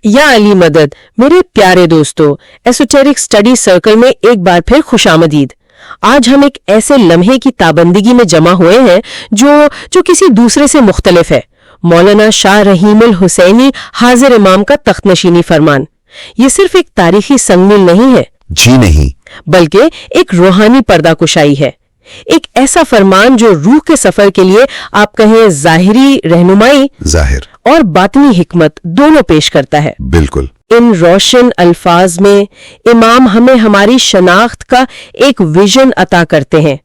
یا علی مدد میرے پیارے دوستو، ایسوٹیرک اسٹڈی سرکل میں ایک بار پھر خوش آمدید۔ آج ہم ایک ایسے لمحے کی تابندگی میں جمع ہوئے ہیں جو کسی دوسرے سے مختلف ہے، مولانا شاہ رحیم الحسینی حاضر امام کا تخت نشینی فرمان۔ یہ صرف ایک تاریخی سنگ میل نہیں ہے، جی نہیں، بلکہ ایک روحانی پردہ کشائی ہے، ایک ایسا فرمان جو روح کے سفر کے لیے آپ کہیں ظاہری رہنمائی ظاہر اور باطنی حکمت دونوں پیش کرتا ہے۔ بالکل۔ ان روشن الفاظ میں امام ہمیں ہماری شناخت کا ایک ویژن عطا کرتے ہیں،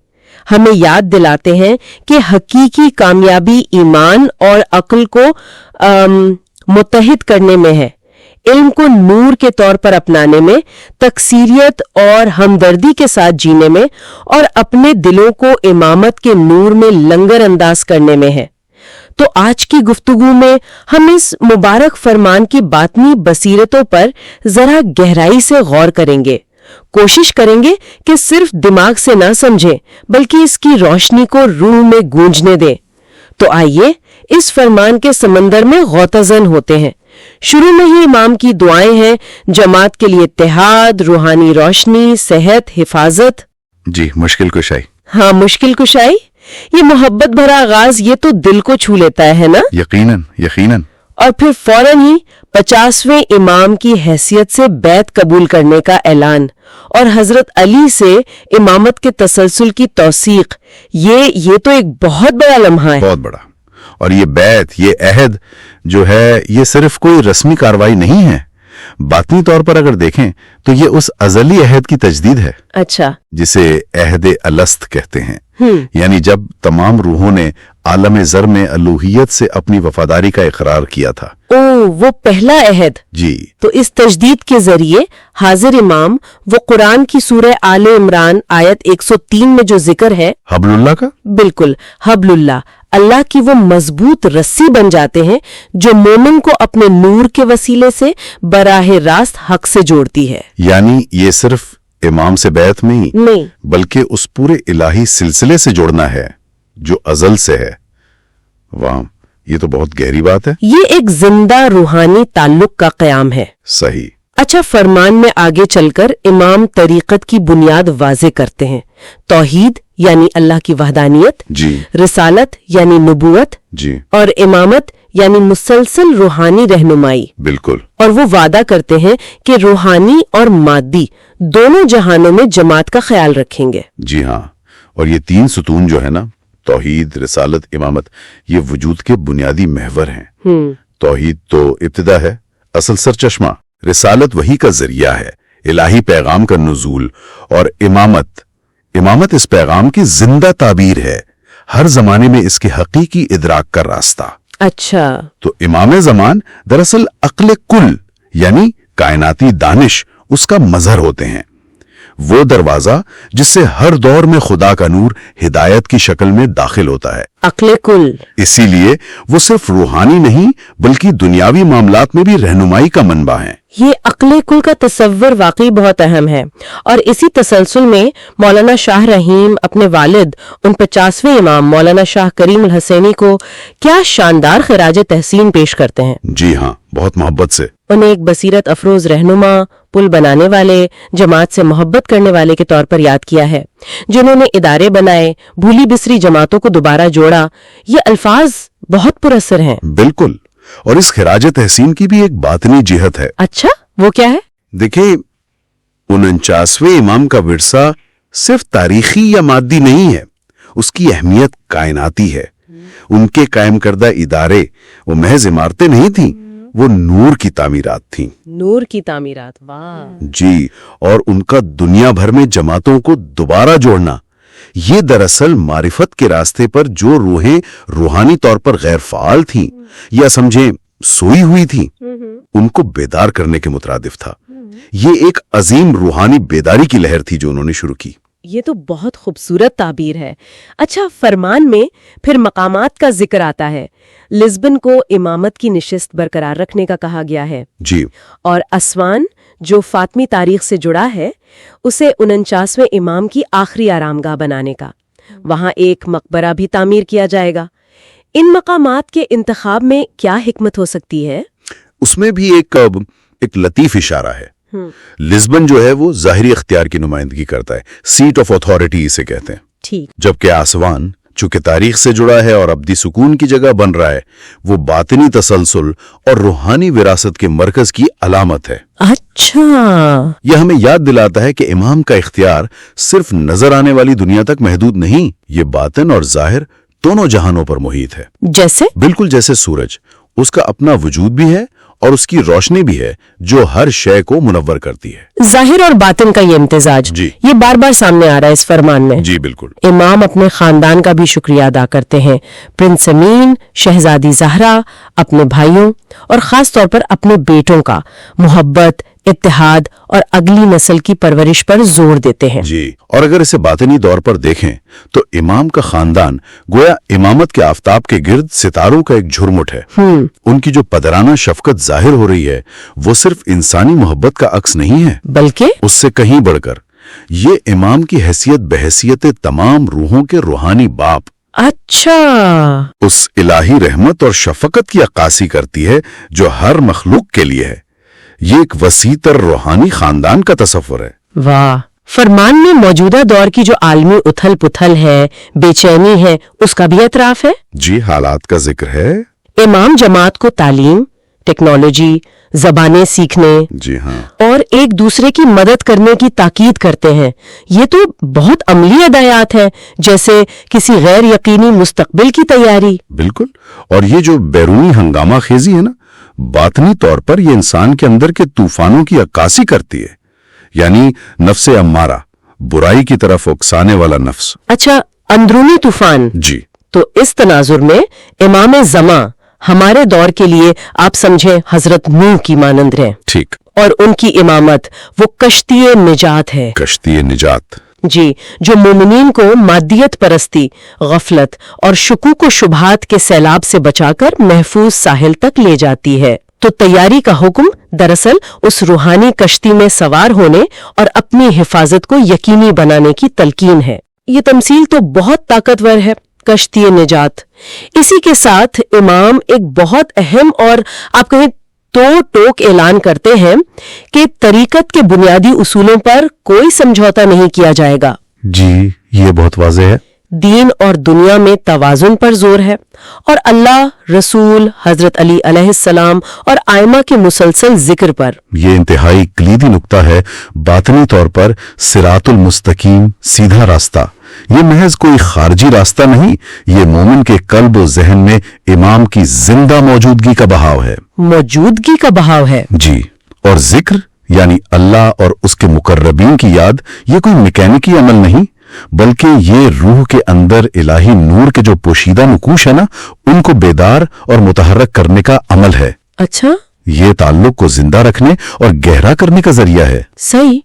ہمیں یاد دلاتے ہیں کہ حقیقی کامیابی ایمان اور عقل کو متحد کرنے میں ہے، علم کو نور کے طور پر اپنانے میں، تکثیریت اور ہمدردی کے ساتھ جینے میں، اور اپنے دلوں کو امامت کے نور میں لنگر انداز کرنے میں ہے۔ تو آج کی گفتگو میں ہم اس مبارک فرمان کی باطنی بصیرتوں پر ذرا گہرائی سے غور کریں گے، کوشش کریں گے کہ صرف دماغ سے نہ سمجھیں بلکہ اس کی روشنی کو روح میں گونجنے دیں۔ تو آئیے اس فرمان کے سمندر میں غوطہ زن ہوتے ہیں۔ شروع میں ہی امام کی دعائیں ہیں جماعت کے لیے اتحاد، روحانی روشنی، صحت، حفاظت۔ جی، مشکل کشائی۔ ہاں، مشکل کشائی، یہ محبت بھرا آغاز، یہ تو دل کو چھو لیتا ہے نا؟ یقیناً یقیناً۔ اور پھر فوراً ہی 50ویں امام کی حیثیت سے بیعت قبول کرنے کا اعلان اور حضرت علی سے امامت کے تسلسل کی توثیق، یہ تو ایک بہت بڑا لمحہ ہے۔ بہت بڑا۔ اور یہ بیعت، یہ عہد جو ہے، یہ صرف کوئی رسمی کاروائی نہیں ہے، باطنی طور پر اگر دیکھیں تو یہ اس ازلی عہد کی تجدید ہے۔ اچھا۔ جسے عہد الست کہتے ہیں، یعنی جب تمام روحوں نے عالم زر میں الوہیت سے اپنی وفاداری کا اقرار کیا تھا۔ وہ پہلا عہد۔ جی۔ تو اس تجدید کے ذریعے حاضر امام وہ قرآن کی سورہ آل عمران آیت 103 میں جو ذکر ہے، حبل اللہ کا، بالکل حبل اللہ کی وہ مضبوط رسی بن جاتے ہیں جو مومن کو اپنے نور کے وسیلے سے براہ راست حق سے جوڑتی ہے۔ یعنی یہ صرف امام سے بیعت نہیں بلکہ اس پورے الہی سلسلے سے جوڑنا ہے جو ازل سے ہے۔ واہ، یہ تو بہت گہری بات ہے۔ یہ ایک زندہ روحانی تعلق کا قیام ہے۔ صحیح۔ اچھا، فرمان میں آگے چل کر امام طریقت کی بنیاد واضح کرتے ہیں، توحید یعنی اللہ کی وحدانیت، جی، رسالت یعنی نبوت، جی، اور امامت یعنی مسلسل روحانی رہنمائی۔ بالکل۔ اور وہ وعدہ کرتے ہیں کہ روحانی اور مادی دونوں جہانوں میں جماعت کا خیال رکھیں گے۔ جی ہاں، اور یہ تین ستون جو ہے نا، توحید، رسالت، امامت، یہ وجود کے بنیادی محور ہیں۔ توحید تو ابتدا ہے، اصل سرچشمہ، رسالت وحی کا ذریعہ ہے، الہی پیغام کا نزول، اور امامت اس پیغام کی زندہ تعبیر ہے، ہر زمانے میں اس کے حقیقی ادراک کا راستہ۔ اچھا۔ تو امام زمان دراصل عقل کل یعنی کائناتی دانش اس کا مظہر ہوتے ہیں، وہ دروازہ جس سے ہر دور میں خدا کا نور ہدایت کی شکل میں داخل ہوتا ہے۔ عقل کل، اسی لیے وہ صرف روحانی نہیں بلکہ دنیاوی معاملات میں بھی رہنمائی کا منبع ہیں۔ یہ عقل کل کا تصور واقعی بہت اہم ہے، اور اسی تسلسل میں مولانا شاہ رحیم اپنے والد ان 50ویں امام مولانا شاہ کریم الحسینی کو کیا شاندار خراج تحسین پیش کرتے ہیں۔ جی ہاں، بہت محبت سے۔ انہیں ایک بصیرت افروز رہنما، پل بنانے والے، جماعت سے محبت کرنے والے کے طور پر یاد کیا ہے، جنہوں نے ادارے بنائے، بھولی بسری جماعتوں کو دوبارہ جوڑا۔ یہ الفاظ بہت پراثر ہیں۔ بالکل، اور اس خراج تحسین کی بھی ایک باطنی جہت ہے۔ اچھا، وہ کیا ہے؟ دیکھیں، 49ویں امام کا ورثہ صرف تاریخی یا مادی نہیں ہے، اس کی اہمیت کائناتی ہے۔ ان کے قائم کردہ ادارے وہ محض عمارتیں نہیں تھیں، وہ نور کی تعمیرات تھیں۔ نور کی تعمیرات، واہ۔ جی، اور ان کا دنیا بھر میں جماعتوں کو دوبارہ جوڑنا، یہ دراصل معرفت کے راستے پر جو روحیں روحانی طور پر غیر فعال تھیں یا سمجھیں سوئی ہوئی تھیں، ان کو بیدار کرنے کے مترادف تھا۔ یہ ایک عظیم روحانی بیداری کی لہر تھی جو انہوں نے شروع کی۔ یہ تو بہت خوبصورت تعبیر ہے۔ اچھا، فرمان میں پھر مقامات کا ذکر آتا ہے۔ لزبن کو امامت کی نشست برقرار رکھنے کا کہا گیا ہے، جی، اور اسوان جو فاطمی تاریخ سے جڑا ہے اسے 49ویں امام کی آخری آرام گاہ بنانے کا، وہاں ایک مقبرہ بھی تعمیر کیا جائے گا۔ ان مقامات کے انتخاب میں کیا حکمت ہو سکتی ہے؟ اس میں بھی ایک لطیف اشارہ ہے. لزبن جو ہے وہ ظاہری اختیار کی نمائندگی کرتا ہے، سیٹ آف اتھارٹی اسے کہتے ہیں. ٹھیک. جبکہ آسوان چونکہ تاریخ سے جڑا ہے اور ابدی سکون کی جگہ بن رہا ہے، وہ باطنی تسلسل اور روحانی وراثت کے مرکز کی علامت ہے. اچھا. یہ ہمیں یاد دلاتا ہے کہ امام کا اختیار صرف نظر آنے والی دنیا تک محدود نہیں، یہ باطن اور ظاہر دونوں جہانوں پر محیط ہے. جیسے؟ بالکل جیسے سورج، اس کا اپنا وجود بھی ہے اور اس کی روشنی بھی ہے جو ہر شے کو منور کرتی ہے. ظاہر اور باطن کا یہ امتزاج، جی، یہ بار بار سامنے آ رہا ہے اس فرمان میں. جی بالکل. امام اپنے خاندان کا بھی شکریہ ادا کرتے ہیں، پرنس امین، شہزادی زہرا، اپنے بھائیوں اور خاص طور پر اپنے بیٹوں کا محبت، اتحاد اور اگلی نسل کی پرورش پر زور دیتے ہیں. جی، اور اگر اسے باطنی طور پر دیکھیں تو امام کا خاندان گویا امامت کے آفتاب کے گرد ستاروں کا ایک جھرمٹ ہے. ان کی جو پدرانہ شفقت ظاہر ہو رہی ہے وہ صرف انسانی محبت کا عکس نہیں ہے، بلکہ اس سے کہیں بڑھ کر یہ امام کی حیثیت بحیثیت تمام روحوں کے روحانی باپ، اچھا، اس الہی رحمت اور شفقت کی عکاسی کرتی ہے جو ہر مخلوق کے لیے ہے. یہ ایک وسیع تر روحانی خاندان کا تصور ہے. واہ. فرمان میں موجودہ دور کی جو عالمی اتھل پتھل ہے، بے چینی ہے، اس کا بھی اعتراف ہے. جی، حالات کا ذکر ہے. امام جماعت کو تعلیم، ٹیکنالوجی، زبانیں سیکھنے، جی ہاں، اور ایک دوسرے کی مدد کرنے کی تاکید کرتے ہیں. یہ تو بہت عملی ہدایات ہیں، جیسے کسی غیر یقینی مستقبل کی تیاری. بالکل. اور یہ جو بیرونی ہنگامہ خیزی ہے نا، باطنی طور پر یہ انسان کے اندر کے طوفانوں کی عکاسی کرتی ہے. یعنی نفس امارہ، برائی کی طرف اکسانے والا نفس. اچھا، اندرونی طوفان. جی. تو اس تناظر میں امام زماں ہمارے دور کے لیے آپ سمجھیں حضرت نوح کی مانند ہیں. ٹھیک. اور ان کی امامت وہ کشتی نجات ہے. کشتی نجات. جی، جو مومنین کو مادیت پرستی، غفلت اور شکوک و شبہات کے سیلاب سے بچا کر محفوظ ساحل تک لے جاتی ہے. تو تیاری کا حکم دراصل اس روحانی کشتی میں سوار ہونے اور اپنی حفاظت کو یقینی بنانے کی تلقین ہے. یہ تمثیل تو بہت طاقتور ہے، کشتی نجات. اسی کے ساتھ امام ایک بہت اہم اور آپ کہیں تو ٹوک اعلان کرتے ہیں کہ طریقت کے بنیادی اصولوں پر کوئی سمجھوتا نہیں کیا جائے گا. جی، یہ بہت واضح ہے. دین اور دنیا میں توازن پر زور ہے، اور اللہ، رسول، حضرت علی علیہ السلام اور ائمہ کے مسلسل ذکر پر. یہ انتہائی کلیدی نقطہ ہے. باطنی طور پر صراط المستقیم، سیدھا راستہ، یہ محض کوئی خارجی راستہ نہیں، یہ مومن کے قلب و ذہن میں امام کی زندہ موجودگی کا بہاؤ ہے. موجودگی کا بہاؤ ہے. جی. اور ذکر یعنی اللہ اور اس کے مقربین کی یاد، یہ کوئی میکینکی عمل نہیں، بلکہ یہ روح کے اندر الہی نور کے جو پوشیدہ نقوش ہے نا، ان کو بیدار اور متحرک کرنے کا عمل ہے. اچھا. یہ تعلق کو زندہ رکھنے اور گہرا کرنے کا ذریعہ ہے. صحیح.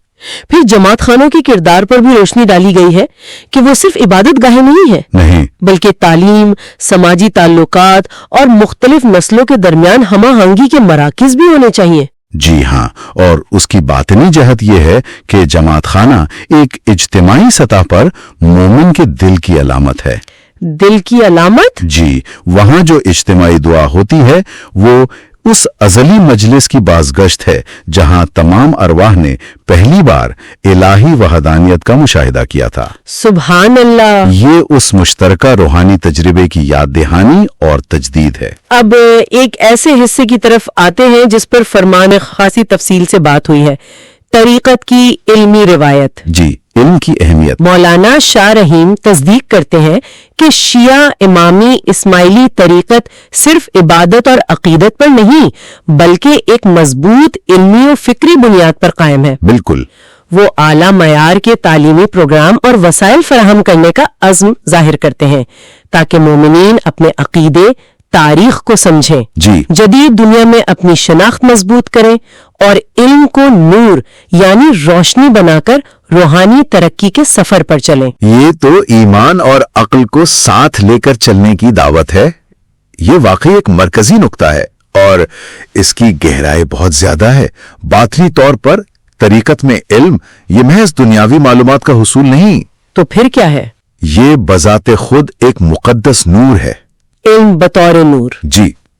پھر جماعت خانوں کے کردار پر بھی روشنی ڈالی گئی ہے کہ وہ صرف عبادت گاہیں نہیں ہے، نہیں، بلکہ تعلیم، سماجی تعلقات اور مختلف نسلوں کے درمیان ہمہ آہنگی کے مراکز بھی ہونے چاہیے. جی ہاں. اور اس کی باطنی جہت یہ ہے کہ جماعت خانہ ایک اجتماعی سطح پر مومن کے دل کی علامت ہے. دل کی علامت؟ جی. وہاں جو اجتماعی دعا ہوتی ہے وہ اس ازلی مجلس کی بازگشت ہے جہاں تمام ارواح نے پہلی بار الہی وحدانیت کا مشاہدہ کیا تھا. سبحان اللہ. یہ اس مشترکہ روحانی تجربے کی یاد دہانی اور تجدید ہے. اب ایک ایسے حصے کی طرف آتے ہیں جس پر فرمان خاصی تفصیل سے بات ہوئی ہے، طریقت کی علمی روایت. جی، علم کی اہمیت. مولانا شاہ رحیم تصدیق کرتے ہیں کہ شیعہ امامی اسماعیلی طریقت صرف عبادت اور عقیدت پر نہیں بلکہ ایک مضبوط علمی و فکری بنیاد پر قائم ہے. بالکل. وہ اعلیٰ معیار کے تعلیمی پروگرام اور وسائل فراہم کرنے کا عزم ظاہر کرتے ہیں تاکہ مومنین اپنے عقیدے، تاریخ کو سمجھیں، جی، جدید دنیا میں اپنی شناخت مضبوط کریں اور علم کو نور یعنی روشنی بنا کر روحانی ترقی کے سفر پر چلیں. یہ تو ایمان اور عقل کو ساتھ لے کر چلنے کی دعوت ہے. یہ واقعی ایک مرکزی نقطہ ہے اور اس کی گہرائی بہت زیادہ ہے. باطنی طور پر طریقت میں علم یہ محض دنیاوی معلومات کا حصول نہیں. تو پھر کیا ہے؟ یہ بذات خود ایک مقدس نور ہے. علم بطور نور. جی،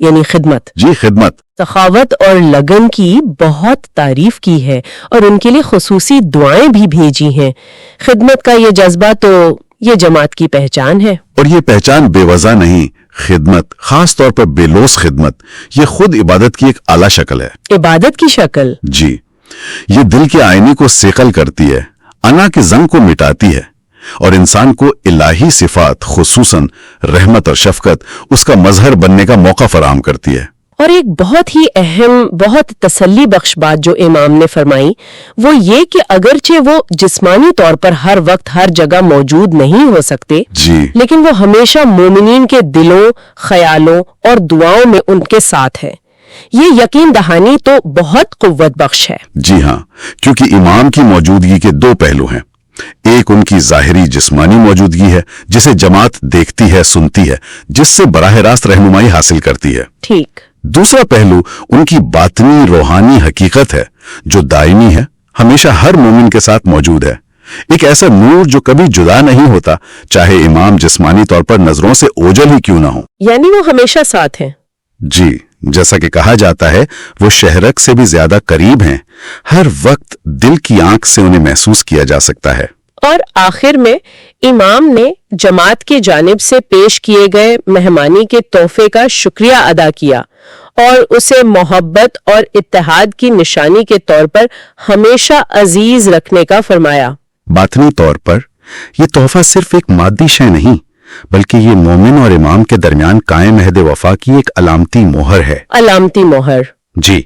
یعنی خدمت. جی خدمت. سخاوت اور لگن کی بہت تعریف کی ہے اور ان کے لیے خصوصی دعائیں بھی بھیجی ہیں. خدمت کا یہ جذبہ تو یہ جماعت کی پہچان ہے. اور یہ پہچان بے وجہ نہیں. خدمت، خاص طور پر بے لوث خدمت، یہ خود عبادت کی ایک اعلیٰ شکل ہے. عبادت کی شکل؟ جی. یہ دل کے آئینے کو سیکل کرتی ہے، انا کے زنگ کو مٹاتی ہے اور انسان کو الہی صفات خصوصاً رحمت اور شفقت اس کا مظہر بننے کا موقع فراہم کرتی ہے. اور ایک بہت ہی اہم، بہت تسلی بخش بات جو امام نے فرمائی وہ یہ کہ اگرچہ وہ جسمانی طور پر ہر وقت ہر جگہ موجود نہیں ہو سکتے، جی، لیکن وہ ہمیشہ مومنین کے دلوں، خیالوں اور دعاؤں میں ان کے ساتھ ہے. یہ یقین دہانی تو بہت قوت بخش ہے. جی ہاں، کیونکہ امام کی موجودگی کے دو پہلو ہیں. ایک ان کی ظاہری جسمانی موجودگی ہے جسے جماعت دیکھتی ہے، سنتی ہے، جس سے براہ راست رہنمائی حاصل کرتی ہے. ٹھیک. دوسرا پہلو ان کی باطنی روحانی حقیقت ہے جو دائمی ہے، ہمیشہ ہر مومن کے ساتھ موجود ہے. ایک ایسا نور جو کبھی جدا نہیں ہوتا، چاہے امام جسمانی طور پر نظروں سے اوجھل ہی کیوں نہ ہو. یعنی وہ ہمیشہ ساتھ ہیں. جی، جیسا کہ کہا جاتا ہے وہ شہرک سے بھی زیادہ قریب ہیں. ہر وقت دل کی آنکھ سے انہیں محسوس کیا جا سکتا ہے. اور آخر میں امام نے جماعت کی جانب سے پیش کیے گئے مہمانی کے تحفے کا شکریہ ادا کیا اور اسے محبت اور اتحاد کی نشانی کے طور پر ہمیشہ عزیز رکھنے کا فرمایا. باطنی طور پر یہ تحفہ صرف ایک مادی شے نہیں بلکہ یہ مومن اور امام کے درمیان قائم عہد وفا کی ایک علامتی مہر ہے. علامتی مہر. جی،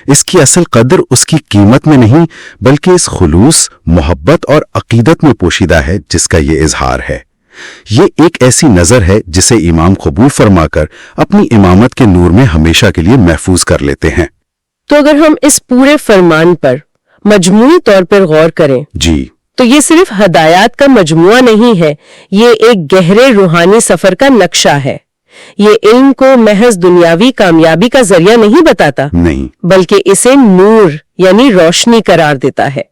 اس کی اصل قدر اس کی قیمت میں نہیں بلکہ اس خلوص، محبت اور عقیدت میں پوشیدہ ہے جس کا یہ اظہار ہے. یہ ایک ایسی نظر ہے جسے امام قبول فرما کر اپنی امامت کے نور میں ہمیشہ کے لیے محفوظ کر لیتے ہیں. تو اگر ہم اس پورے فرمان پر مجموعی طور پر غور کریں جی تو یہ صرف ہدایات کا مجموعہ نہیں ہے، یہ ایک گہرے روحانی سفر کا نقشہ ہے. یہ علم کو محض دنیاوی کامیابی کا ذریعہ نہیں بتاتا، نہیں، بلکہ اسے نور یعنی روشنی قرار دیتا ہے.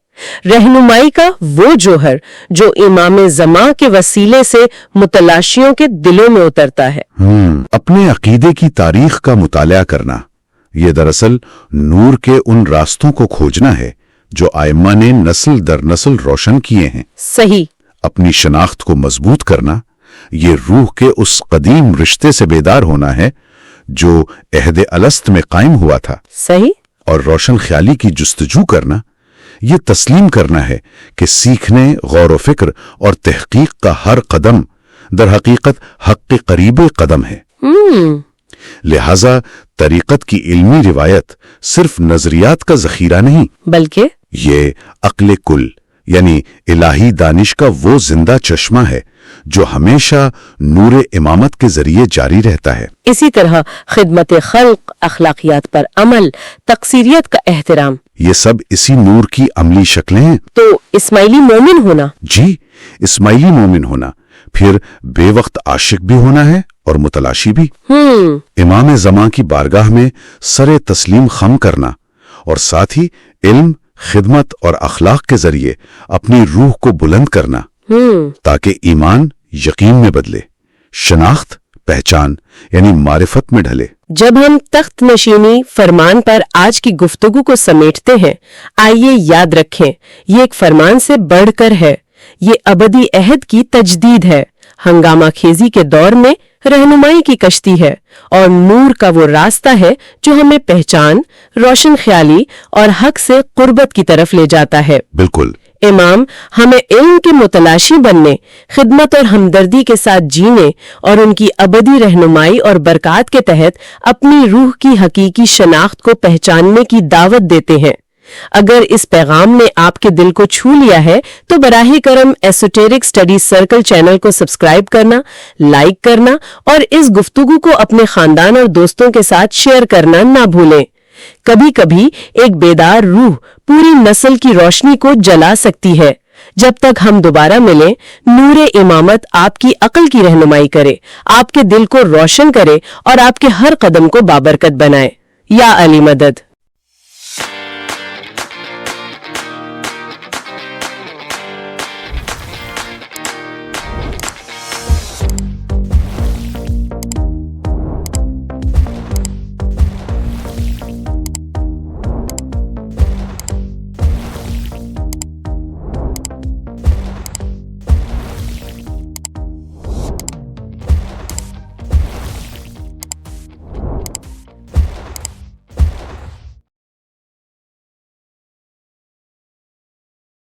رہنمائی کا وہ جوہر جو امام زمان کے وسیلے سے متلاشیوں کے دلوں میں اترتا ہے. اپنے عقیدے کی تاریخ کا مطالعہ کرنا، یہ دراصل نور کے ان راستوں کو کھوجنا ہے جو ائمہ نے نسل در نسل روشن کیے ہیں. صحیح. اپنی شناخت کو مضبوط کرنا، یہ روح کے اس قدیم رشتے سے بیدار ہونا ہے جو عہد الست میں قائم ہوا تھا. صحیح. اور روشن خیالی کی جستجو کرنا، یہ تسلیم کرنا ہے کہ سیکھنے، غور و فکر اور تحقیق کا ہر قدم در حقیقت حق کے قریب قدم ہے. لہذا طریقت کی علمی روایت صرف نظریات کا ذخیرہ نہیں بلکہ یہ عقل کل یعنی الہی دانش کا وہ زندہ چشمہ ہے جو ہمیشہ نور امامت کے ذریعے جاری رہتا ہے. اسی طرح خدمت خلق، اخلاقیات پر عمل، تقصیریت کا احترام، یہ سب اسی نور کی عملی شکلیں ہیں. تو اسماعیلی مومن ہونا، جی، اسماعیلی مومن ہونا، پھر بے وقت عاشق بھی ہونا ہے اور متلاشی بھی. امام زمان کی بارگاہ میں سر تسلیم خم کرنا اور ساتھ ہی علم، خدمت اور اخلاق کے ذریعے اپنی روح کو بلند کرنا تاکہ ایمان یقین میں بدلے، شناخت پہچان یعنی معرفت میں ڈھلے. جب ہم تخت نشینی فرمان پر آج کی گفتگو کو سمیٹتے ہیں، آئیے یاد رکھیں یہ ایک فرمان سے بڑھ کر ہے. یہ ابدی عہد کی تجدید ہے، ہنگامہ خیزی کے دور میں رہنمائی کی کشتی ہے اور نور کا وہ راستہ ہے جو ہمیں پہچان، روشن خیالی اور حق سے قربت کی طرف لے جاتا ہے. بالکل. امام ہمیں علم کے متلاشی بننے، خدمت اور ہمدردی کے ساتھ جینے اور ان کی ابدی رہنمائی اور برکات کے تحت اپنی روح کی حقیقی شناخت کو پہچاننے کی دعوت دیتے ہیں. اگر اس پیغام نے آپ کے دل کو چھو لیا ہے تو براہ کرم ایسوٹیرک اسٹڈیز سرکل چینل کو سبسکرائب کرنا، لائک کرنا اور اس گفتگو کو اپنے خاندان اور دوستوں کے ساتھ شیئر کرنا نہ بھولیں. کبھی کبھی ایک بیدار روح پوری نسل کی روشنی کو جلا سکتی ہے. جب تک ہم دوبارہ ملیں، نور امامت آپ کی عقل کی رہنمائی کرے، آپ کے دل کو روشن کرے اور آپ کے ہر قدم کو بابرکت بنائے. یا علی مدد.